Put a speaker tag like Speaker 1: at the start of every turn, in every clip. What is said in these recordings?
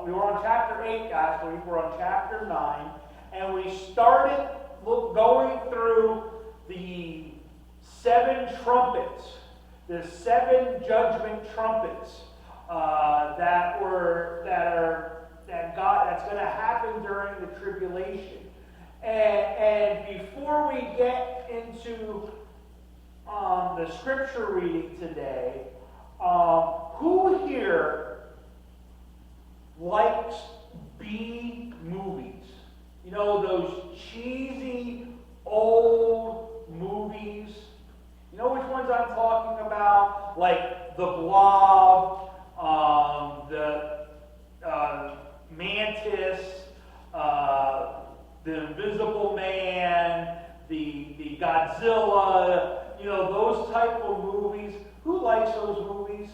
Speaker 1: we were on chapter 8 last week, we're on chapter 9, and we started going through the 7 trumpets, the 7 judgment trumpets that's going to happen during the tribulation. And before we get into the scripture reading today, who here likes B movies? You know, those cheesy old movies. You know which ones I'm talking about? Like The Blob, the Mantis, the Invisible Man, the Godzilla, you know, those type of movies. Who likes those movies?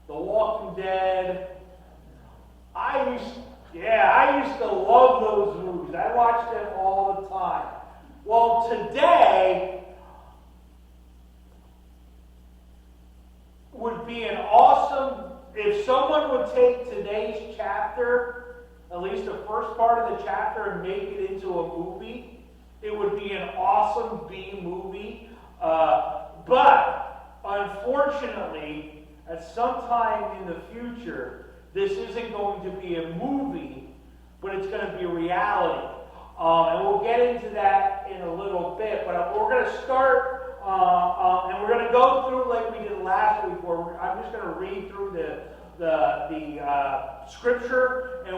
Speaker 1: The Walking Dead. I used to love those movies. I watched them all the time. Well, today would be an awesome, if someone would take today's chapter, at least the first part of the chapter, and make it into a movie, it would be an awesome B movie. But unfortunately, at some time in the future, this isn't going to be a movie, but it's going to be a reality. And we'll get into that in a little bit. But we're going to start, and we're going to go through like we did last week, where I'm just going to read through the scripture, and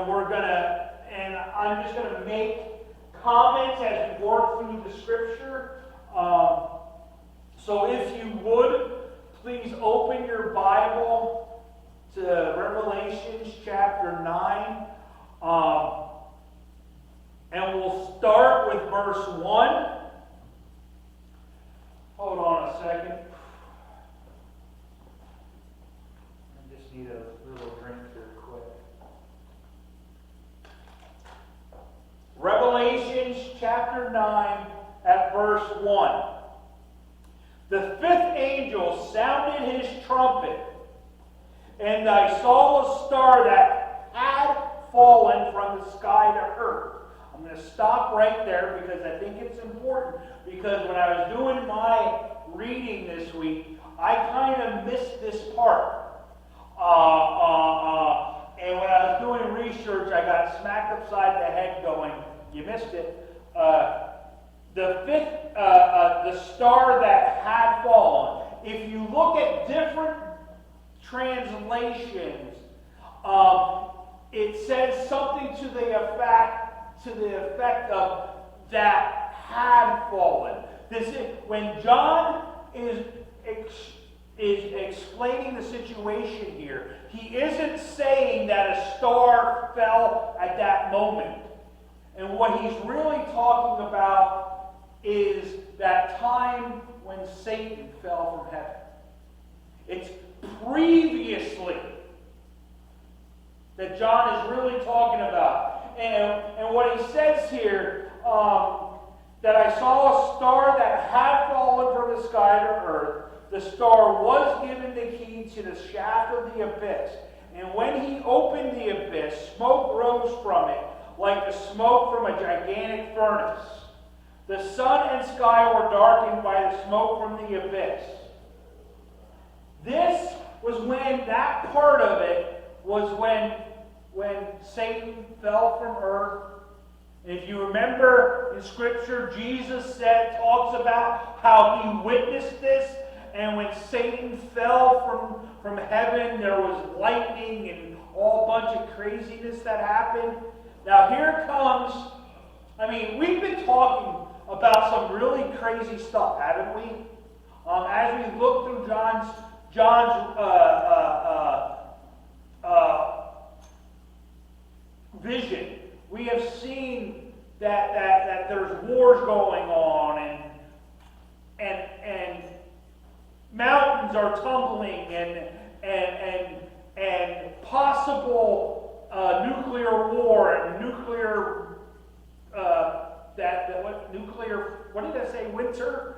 Speaker 1: I'm just going to make comments as we work through the scripture. So if you would, please open your Bible to Revelation chapter 9. And we'll start with verse 1. Hold on a second. I just need a little drink here quick. Revelation chapter 9 at verse 1. The 5th angel sounded his trumpet, and I saw a star that had fallen from the sky to earth. I'm going to stop right there because I think it's important, because when I was doing my reading this week, I kind of missed this part. And when I was doing research, I got smacked upside the head going, you missed it. The star that had fallen. If you look at different translations, it says something to the effect of that had fallen. This is when John is explaining the situation here. He isn't saying that a star fell at that moment. And what he's really talking about is that time when Satan fell from heaven. It's previously that John is really talking about. And what he says here, that I saw a star that had fallen from the sky to earth. The star was given the key to the shaft of the abyss. And when he opened the abyss, smoke rose from it like the smoke from a gigantic furnace. The sun and sky were darkened by the smoke from the abyss. This was when that part of it was when Satan fell from earth. And if you remember in Scripture, Jesus talks about how he witnessed this. And when Satan fell from heaven, there was lightning and all bunch of craziness that happened. Now here comes, we've been talking about some really crazy stuff, haven't we? As we look through John's vision, we have seen that there's wars going on, and mountains are tumbling, and possible nuclear war and nuclear what did I say? Winter,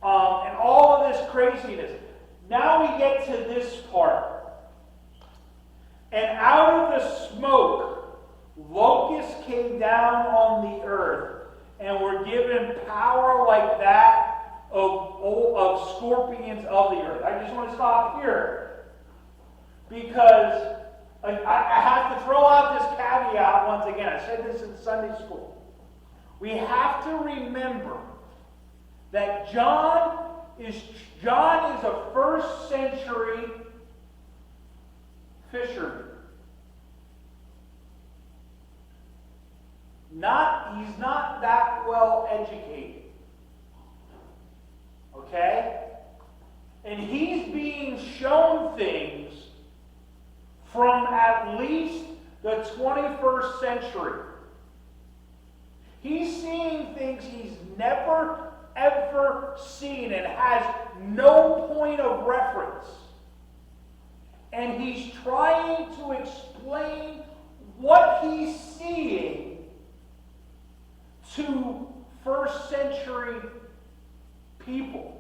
Speaker 1: and all of this craziness. Now we get to this part And out of the smoke, locusts came down on the earth and were given power like that of scorpions of the earth. I just want to stop here because I have to throw out this caveat once again. I said this in Sunday school. We have to remember that John is a first century fisherman. He's not that well educated. Okay? And he's being shown things from at least the 21st century. He's seeing things he's never, ever seen and has no point of reference. And he's trying to explain what he's seeing to first century people.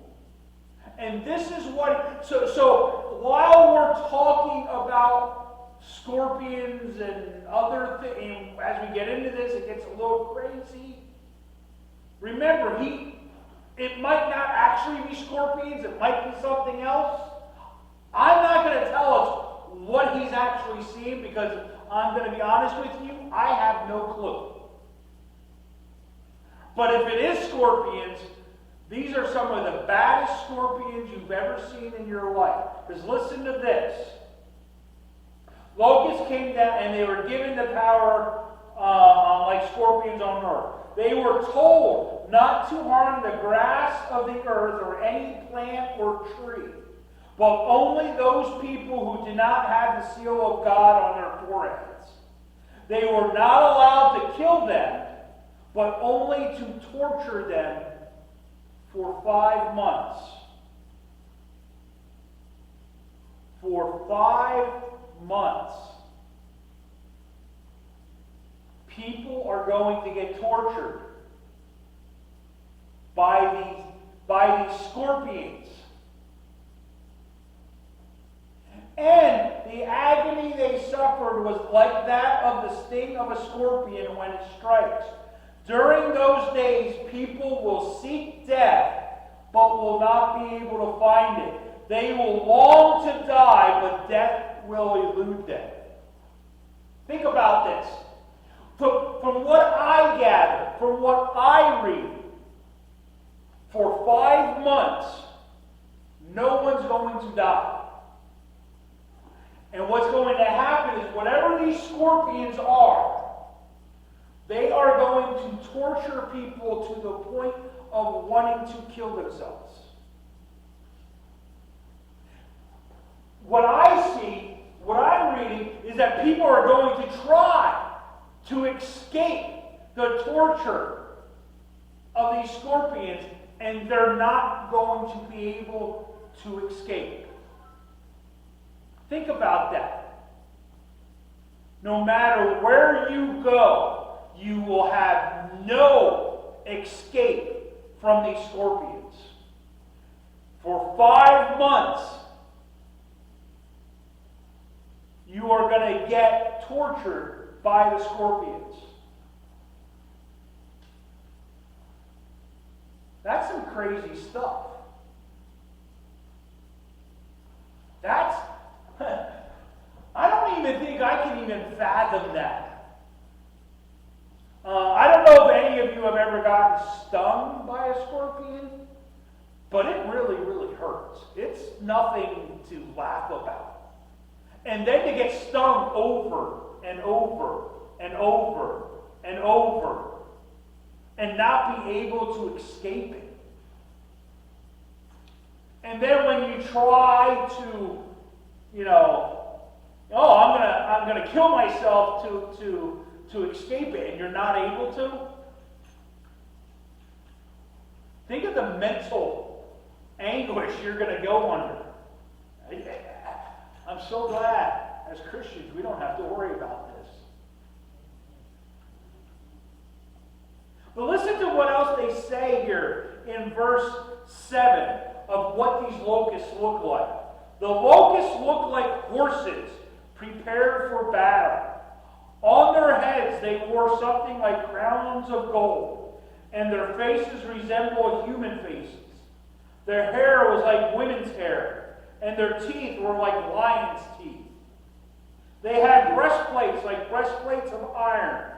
Speaker 1: And this is what, so while we're talking about scorpions and other things, as we get into this, it gets a little crazy. Remember, it might not actually be scorpions, it might be something else. I'm not going to tell us what he's actually seeing because I'm going to be honest with you, I have no clue. But if it is scorpions, these are some of the baddest scorpions you've ever seen in your life. Because listen to this. Locusts came down and they were given the power like scorpions on earth. They were told not to harm the grass of the earth or any plant or tree, but only those people who did not have the seal of God on their foreheads. They were not allowed to kill them, but only to torture them for 5 months. For 5 months. People are going to get tortured by these scorpions. And the agony they suffered was like that of the sting of a scorpion when it strikes. During those days, people will seek death, but will not be able to find it. They will long to die, but death will elude them. Think about this. From what I gather, from what I read, for 5 months, no one's going to die. And what's going to happen is whatever these scorpions are, they are going to torture people to the point of wanting to kill themselves. What I see, what I'm reading, is that people are going to try to escape the torture of these scorpions, and they're not going to be able to escape. Think about that. No matter where you go, you will have no escape from these scorpions. For 5 months, you are going to get tortured by the scorpions. That's some crazy stuff. That's, I don't even think I can even fathom that. I don't know if any of you have ever gotten stung by a scorpion, but it really, really hurts. It's nothing to laugh about. And then to get stung over and over and over and over and not be able to escape it. And then when you try to, I'm gonna kill myself to escape it, and you're not able to. Think of the mental anguish you're going to go under. I'm so glad, as Christians, we don't have to worry about this. But listen to what else they say here in verse 7 of what these locusts look like. The locusts look like horses, prepared for battle. On their heads they wore something like crowns of gold, and their faces resembled human faces. Their hair was like women's hair, and their teeth were like lions' teeth. They had breastplates like breastplates of iron,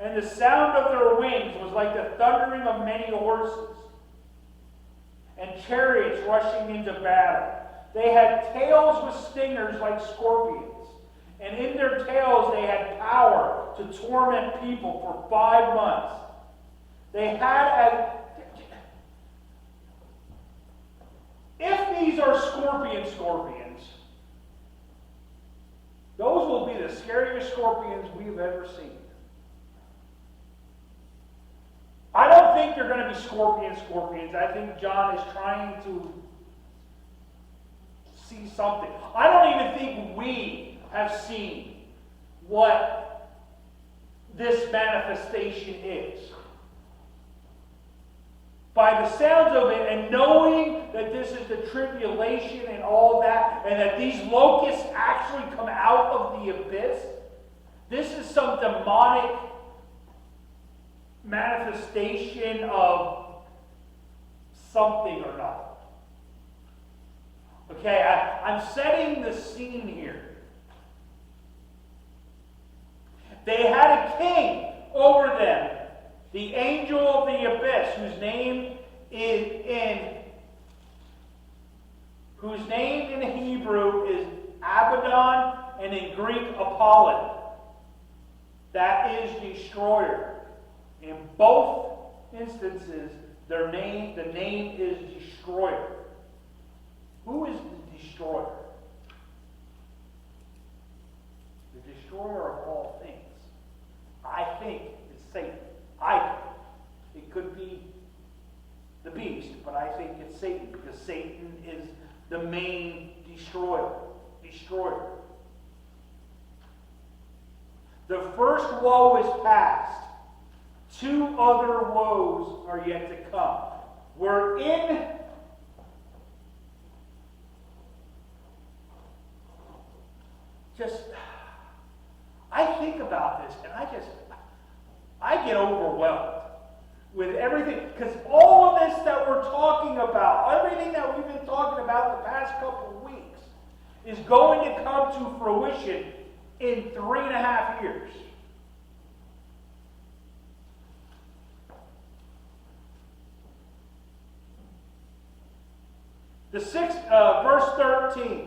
Speaker 1: and the sound of their wings was like the thundering of many horses, and chariots rushing into battle. They had tails with stingers like scorpions, and in their tails they had power to torment people for 5 months. They had if these are scorpions, those will be the scariest scorpions we've ever seen. I don't think they're going to be scorpions. I think John is trying to see something. I don't even think we have seen what this manifestation is. By the sounds of it, and knowing that this is the tribulation and all that, and that these locusts actually come out of the abyss, this is some demonic manifestation of something or not. Okay, I'm setting the scene here. They had a king over them, the angel of the abyss, whose name in Hebrew is Abaddon, and in Greek Apollon. That is destroyer. In both instances, the name is destroyer. Who is the destroyer? The destroyer of all things. I think it's Satan. It could be the beast, but I think it's Satan, because Satan is the main destroyer. The first woe is past. 2 other woes are yet to come. We're in I think about this, and I get overwhelmed with everything, because all of this that we're talking about, everything that we've been talking about the past couple of weeks, is going to come to fruition in 3.5 years. Verse 13.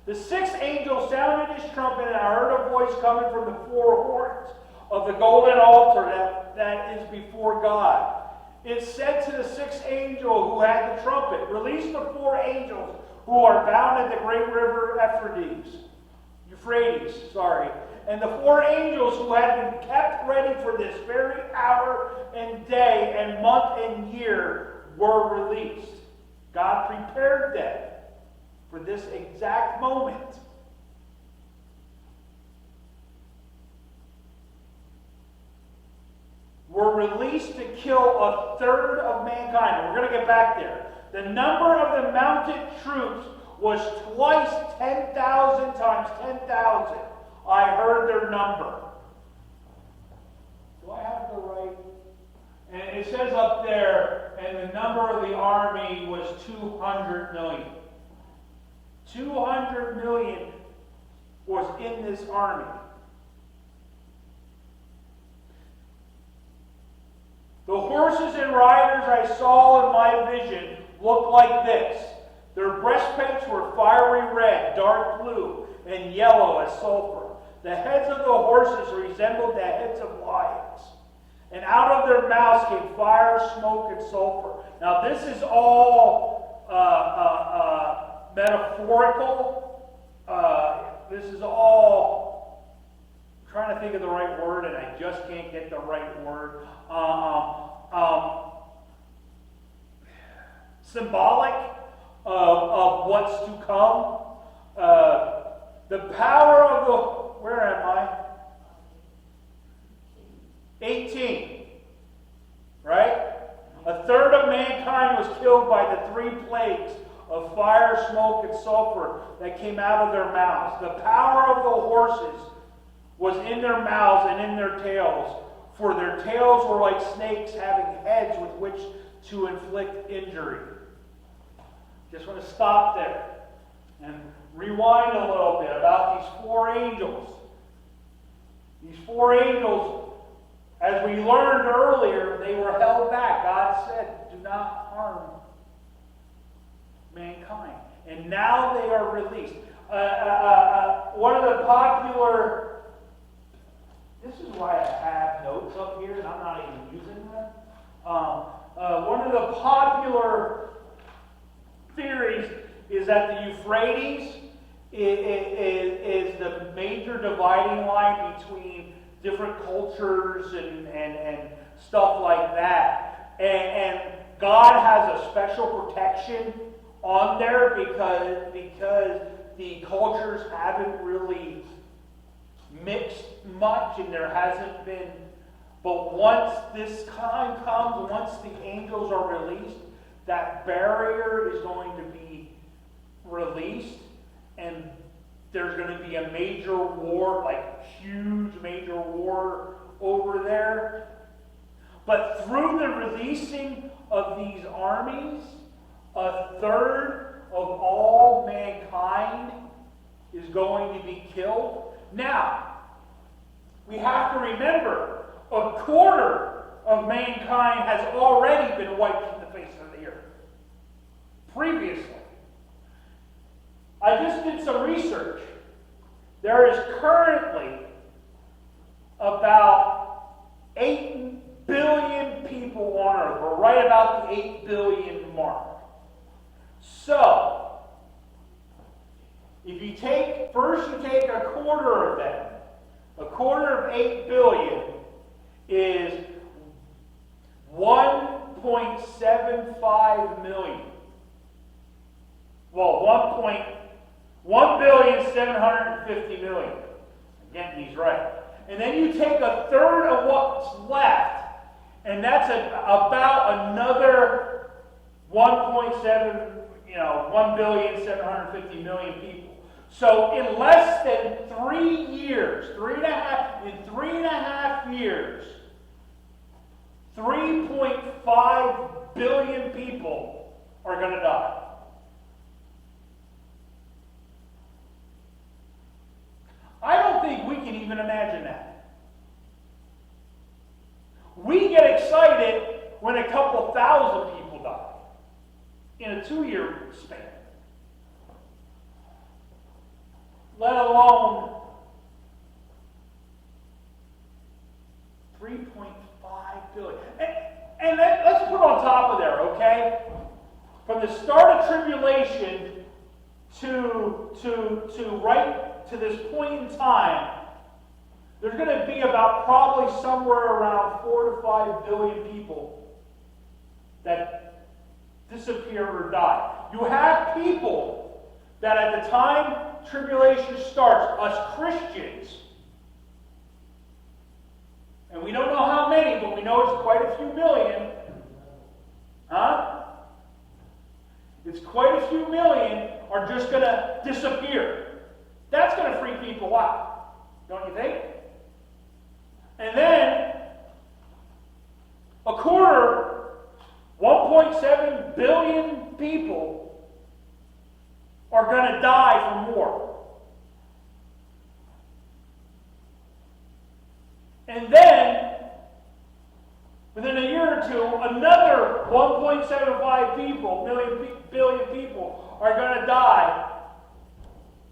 Speaker 1: The 6th angel sounded his trumpet, and I heard a voice coming from the 4 horns of the golden altar that is before God. It said to the 6th angel who had the trumpet, "Release the 4 angels who are bound at the great river Euphrates, and the 4 angels who had been kept ready for this very hour and day and month and year were released." God prepared them for this exact moment. Were released to kill 1/3 of mankind. We're going to get back there. The number of the mounted troops was twice 10,000 times 10,000. I heard their number. Do I have the right? And it says up there, and the number of the army was 200 million. 200 million was in this army. The horses and riders I saw in my vision looked like this. Their breastplates were fiery red, dark blue, and yellow as sulfur. The heads of the horses resembled the heads of lions. And out of their mouths came fire, smoke, and sulfur. Now this is all metaphorical. This is all, I'm trying to think of the right word, and I just can't get the right word. Symbolic of what's to come. The power of the, where am I? 18. Right? 1/3 of mankind was killed by the 3 plagues of fire, smoke, and sulfur that came out of their mouths. The power of the horses was in their mouths and in their tails, for their tails were like snakes having heads with which to inflict injury. Just want to stop there and rewind a little bit about these four angels. These four angels, as we learned earlier, they were held back. God said, do not harm mankind. And now they are released. One of the popular, this is why I have notes up here and I'm not even using them. One of the popular theories is that the Euphrates is the major dividing line between different cultures and stuff like that. And God has a special protection on there because the cultures haven't really mixed much and there hasn't been. But once this time comes, once the angels are released, that barrier is going to be released, and there's going to be a major war, like huge major war over there. But through the releasing of these armies, a third of all mankind is going to be killed. Now, we have to remember, a quarter of mankind has already been wiped from the face of the earth previously. I just did some research. There is currently about 8 billion people on Earth. We're right about the 8 billion mark. So, if you take, first you take a quarter of them. A quarter of 8 billion is 1.75 million. Well, 1,750,000,000. Again, he's right. And then you take a third of what's left, and that's about another 1,750,000,000 people. So in less than 3 years, in 3.5 years, 3.5 billion people are going to die. I don't think we can even imagine that. We get excited when a couple thousand people die in a 2-year span. Let alone 3.5 billion. And let's put on top of there, okay? From the start of tribulation to right to this point in time, there's going to be about probably somewhere around 4 to 5 billion people that disappear or die. You have people that at the time tribulation starts, us Christians, and we don't know how many, but we know it's quite a few million. Huh? It's quite a few million are just going to disappear. That's going to freak people out, don't you think? And then a quarter, 1.7 billion people are going to die from war. And then, within a year or two, another 1.75 billion people are going to die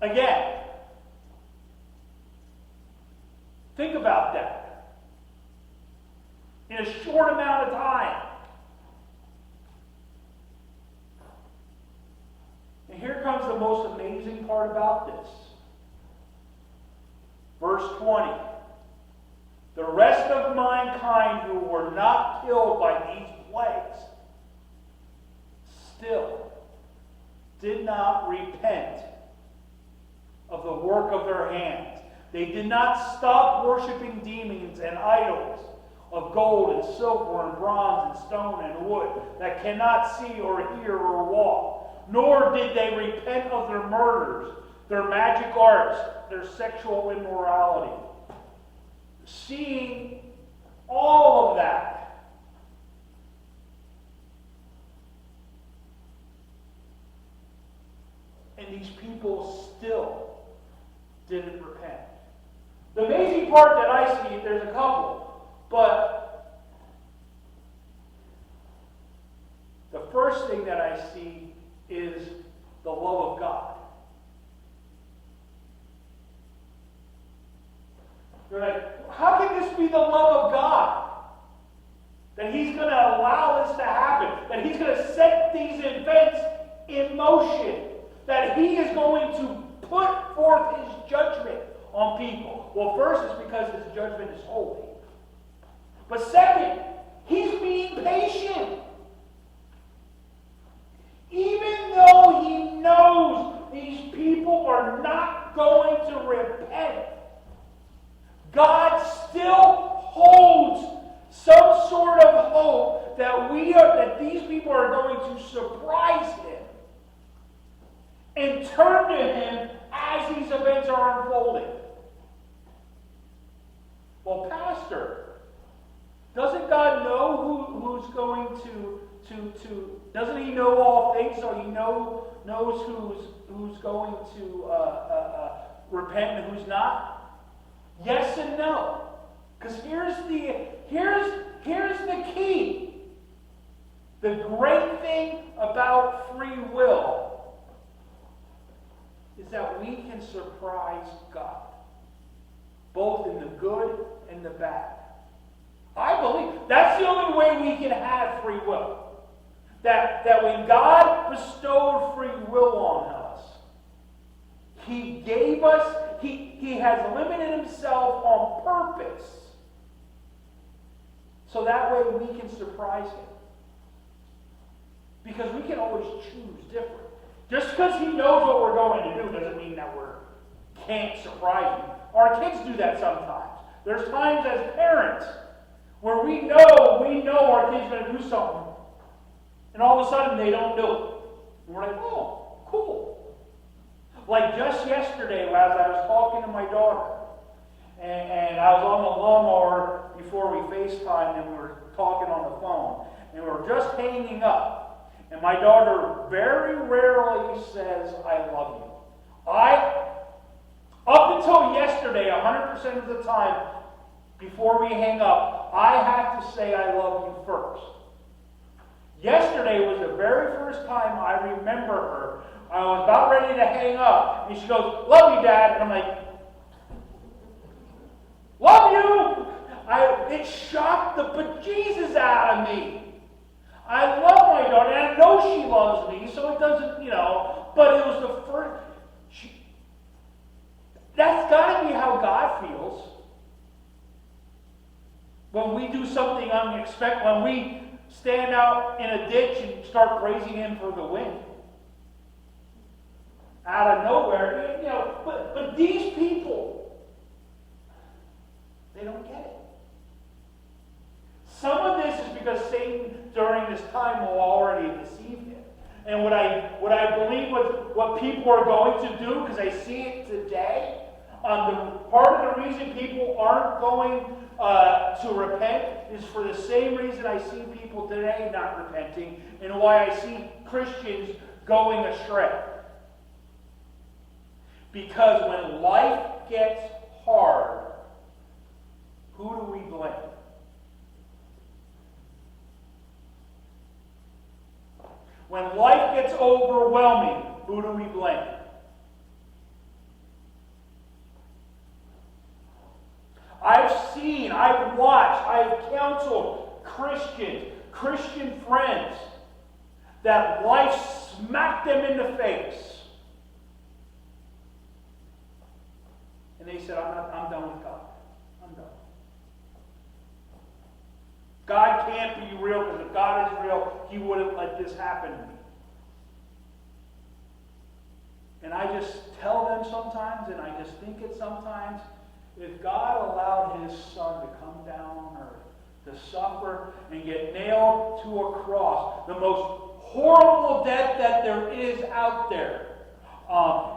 Speaker 1: again. Think about that. In a short amount of time. And here comes the most amazing part about this. Verse 20. The rest of mankind who were not killed by these plagues still did not repent of the work of their hands. They did not stop worshiping demons and idols of gold and silver and bronze and stone and wood that cannot see or hear or walk. nor did they repent of their murders, their magic arts, their sexual immorality. Seeing all of that, and these people still didn't repent. The amazing part that I see, there's a couple, but the first thing that I see is the love of God. You're like, how can this be the love of God? That He's going to allow this to happen. That He's going to set these events in motion. That He is going to put forth His judgment on people. Well, first, it's because His judgment is holy. But second, He's being patient. Even though He knows these people are not going to repent, God still holds some sort of hope that these people are going to surprise Him and turn to Him as these events are unfolding. Well, Pastor, doesn't God know who's going to doesn't He know all things, so He knows who's going to repent and who's not? Yes and no. Because here's the key. The great thing about free will is that we can surprise God, both in the good and the bad. I believe that's the only way we can have free will. That when God bestowed free will on us, He gave us, He has limited Himself on purpose, so that way we can surprise Him. Because we can always choose different. Just because He knows what we're going to do doesn't mean that we can't surprise Him. Our kids do that sometimes. There's times as parents where we know our kid's going to do something, and all of a sudden they don't do it. And we're like, oh, cool. Like just yesterday, as I was talking to my daughter, and I was on the lawnmower before we FaceTimed, and we were talking on the phone, and we were just hanging up, and my daughter very rarely says, I love you. Up until yesterday, 100% of the time, before we hang up, I have to say I love you first. Yesterday was the very first time I remember her. I was about ready to hang up, and she goes, love you, Dad. And I'm like, love you! It shocked the bejesus out of me. I love my daughter, and I know she loves me, so it doesn't, but it was the first. That's got to be how God feels. When we do something unexpected, when we stand out in a ditch and start praising Him for the wind. Out of nowhere, but these people, they don't get it. Some of this is because Satan, during this time, will already deceive him. And what I believe what people are going to do, because I see it today, part of the reason people aren't going to repent is for the same reason I see people today not repenting, and why I see Christians going astray. Because when life gets hard, who do we blame? When life gets overwhelming, who do we blame? I've watched, I've counseled Christian friends that life smacked them in the face. And they said, I'm done with God. I'm done. God can't be real, because if God is real, He wouldn't let this happen to me. And I just tell them sometimes, and I just think it sometimes, if God allowed His Son to come down on earth, to suffer and get nailed to a cross, the most horrible death that there is out there.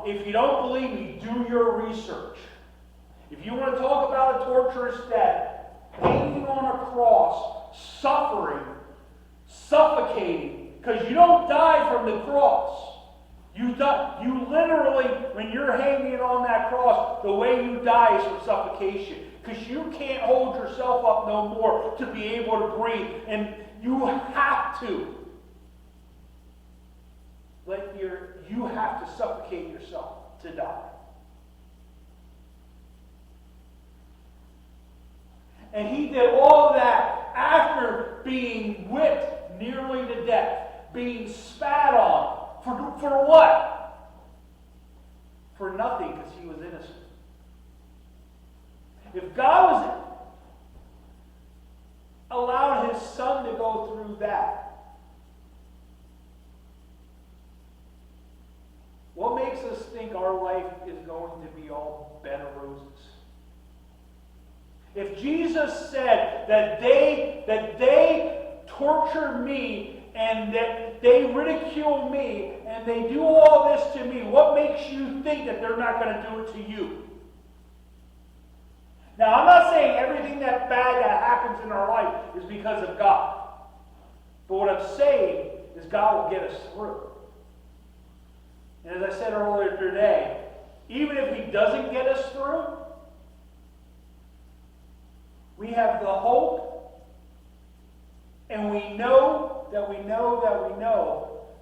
Speaker 1: If you don't believe me, do your research. If you want to talk about a torturous death, hanging on a cross, suffering, suffocating, because you don't die from the cross. You literally, when you're hanging on that cross, the way you die is from suffocation. Because you can't hold yourself up no more to be able to breathe. And you have to. You have to suffocate yourself to die. And he did all of that after being whipped nearly to death, being spat on. For what? For nothing, because he was innocent. If God was allowed his son to go through that, what makes us think our life is going to be all bed of roses? If Jesus said that they torture me and that they ridicule me and they do all this to me, what makes you think that they're not going to do it to you? Now, I'm not saying everything that bad that happens in our life is because of God. But what I'm saying is God will get us through. And as I said earlier today, even if he doesn't get us through, we have the hope, and we know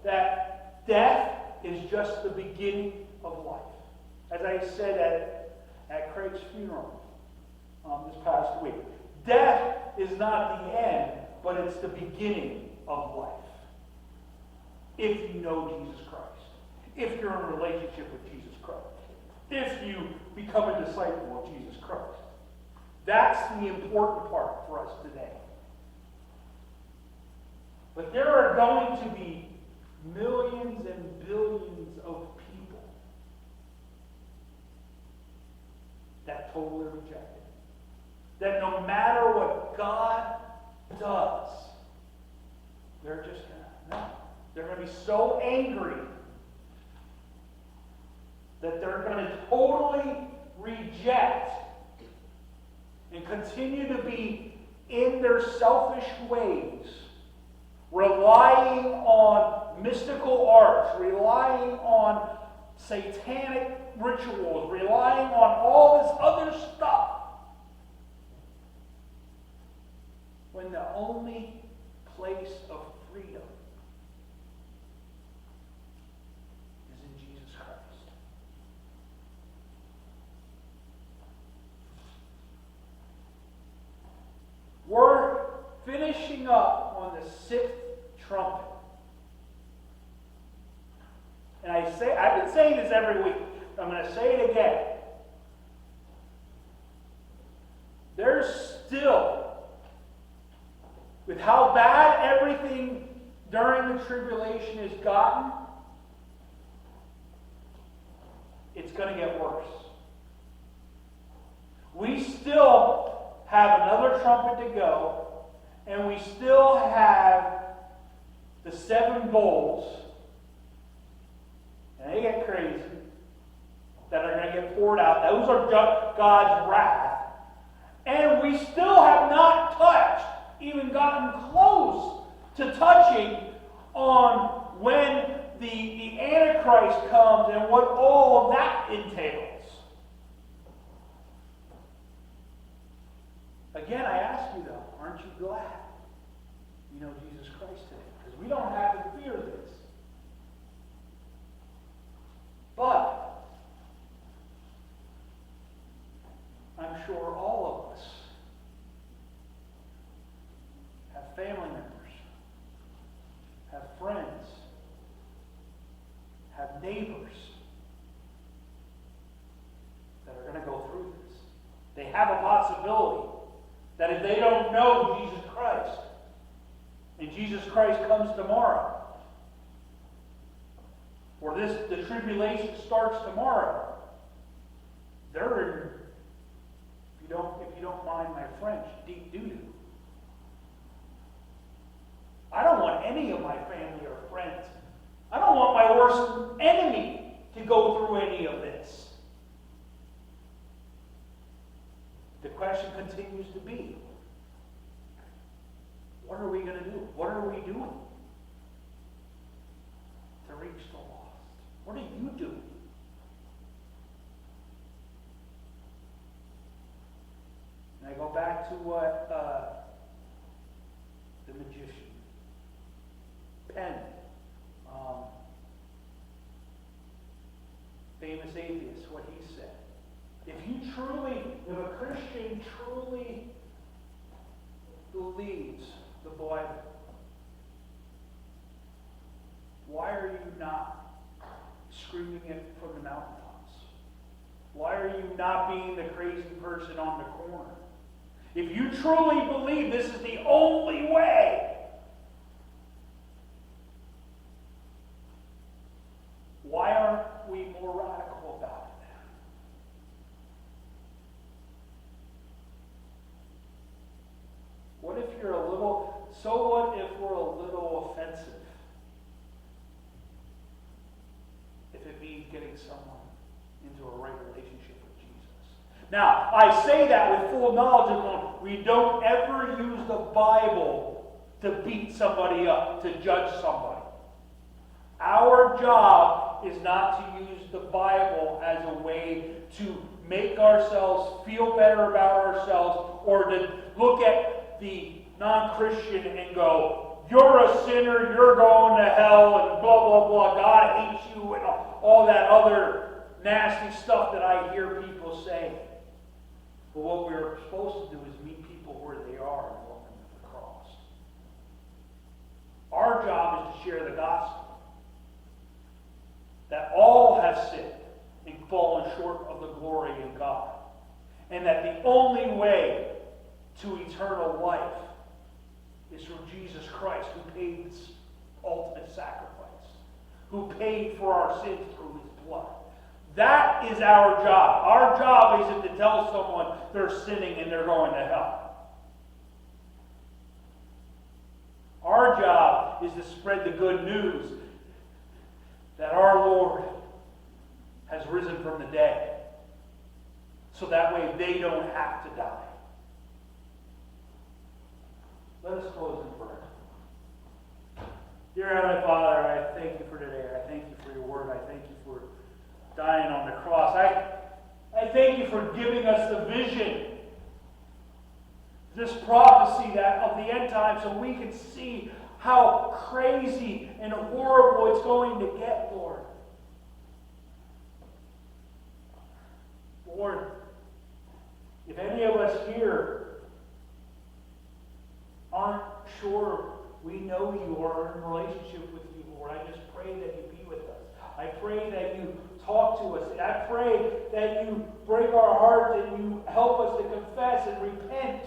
Speaker 1: that death is just the beginning of life. As I said at Craig's funeral this past week, death is not the end, but it's the beginning of life. If you know Jesus Christ. If you're in a relationship with Jesus Christ. If you become a disciple of Jesus Christ. That's the important part for us today. But there are going to be millions and billions of people that totally reject it. That no matter what God does, they're just no. They're going to be so angry that they're going to totally reject and continue to be in their selfish ways, relying on mystical arts, relying on satanic rituals, relying on all this other stuff, when the only place of freedom is in Jesus Christ. We're finishing up on the 6th trumpet. And I've been saying this every week. I'm going to say it again. There's still, with how bad everything during the tribulation has gotten, it's going to get worse. We still have another trumpet to go, and we still have the 7 bowls, and they get crazy, that are going to get poured out. Those are God's wrath. And we still have not touched, even gotten close to touching on when the Antichrist comes and what all of that entails. Again, I ask you though, aren't you glad you know Jesus Christ today? Because we don't have to fear this. But I'm sure all of us have family members, have friends, have neighbors that are going to go through this. They have a possibility that if they don't know Jesus Christ, and Jesus Christ comes tomorrow, or the tribulation starts tomorrow, they're in, if you don't mind my French, deep doo-doo. I don't want any of my family or friends worst enemy to go through any of this. The question continues to be, what are we going to do? What are we doing to reach the lost? What are you doing? And I go back to what the magician, Penn, famous atheist, what he said. If a Christian truly believes the Bible, why are you not screaming it from the mountaintops? Why are you not being the crazy person on the corner? If you truly believe this is the only way, why aren't we more radical about it? What if you're a little, so what if we're a little offensive? If it means getting someone into a right relationship with Jesus. Now, I say that with full knowledge of we don't ever use the Bible to beat somebody up, to judge somebody. Our job is not to use the Bible as a way to make ourselves feel better about ourselves or to look at the non-Christian and go, you're a sinner, you're going to hell, and blah, blah, blah, God hates you, and all that other nasty stuff that I hear people say. But what we're supposed to do is meet people where they are and walk them to the cross. Our job is to share the gospel. That all have sinned and fallen short of the glory of God. And that the only way to eternal life is through Jesus Christ, who paid this ultimate sacrifice, who paid for our sins through his blood. That is our job. Our job isn't to tell someone they're sinning and they're going to hell. Our job is to spread the good news that our Lord has risen from the dead, so that way they don't have to die. Let us close in prayer. Dear Heavenly Father, I thank you for today. I thank you for your word. I thank you for dying on the cross. I thank you for giving us the vision, this prophecy that of the end time, so we can see how crazy and horrible it's going to get, Lord. Lord, if any of us here aren't sure we know you or are in relationship with you, Lord, I just pray that you be with us. I pray that you talk to us. I pray that you break our hearts and you help us to confess and repent.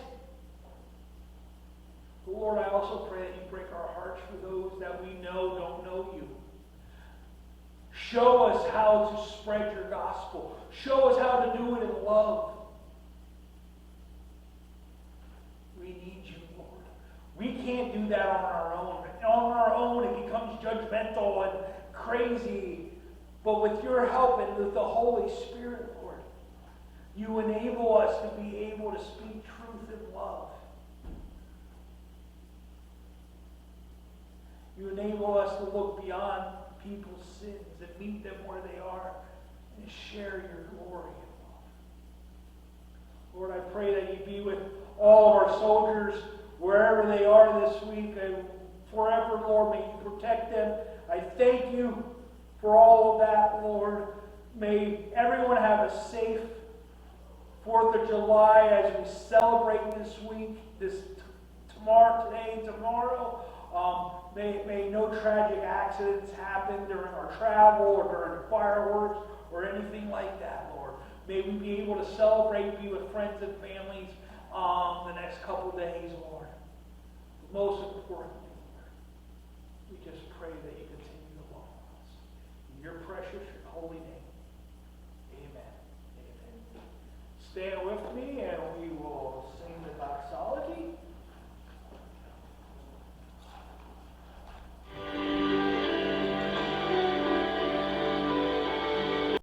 Speaker 1: Lord, I also pray that you break our hearts for those that we know don't know you. Show us how to spread your gospel. Show us how to do it in love. We need you, Lord. We can't do that on our own. On our own, it becomes judgmental and crazy. But with your help and with the Holy Spirit, Lord, you enable us to be able to speak truth in love. You enable us to look beyond people's sins and meet them where they are and share your glory and love. Lord, I pray that you be with all of our soldiers wherever they are this week. And forever, Lord, may you protect them. I thank you for all of that, Lord. May everyone have a safe 4th of July as we celebrate this week, today and tomorrow. May no tragic accidents happen during our travel or during the fireworks or anything like that, Lord. May we be able to celebrate, be with friends and families the next couple days, Lord. Most important,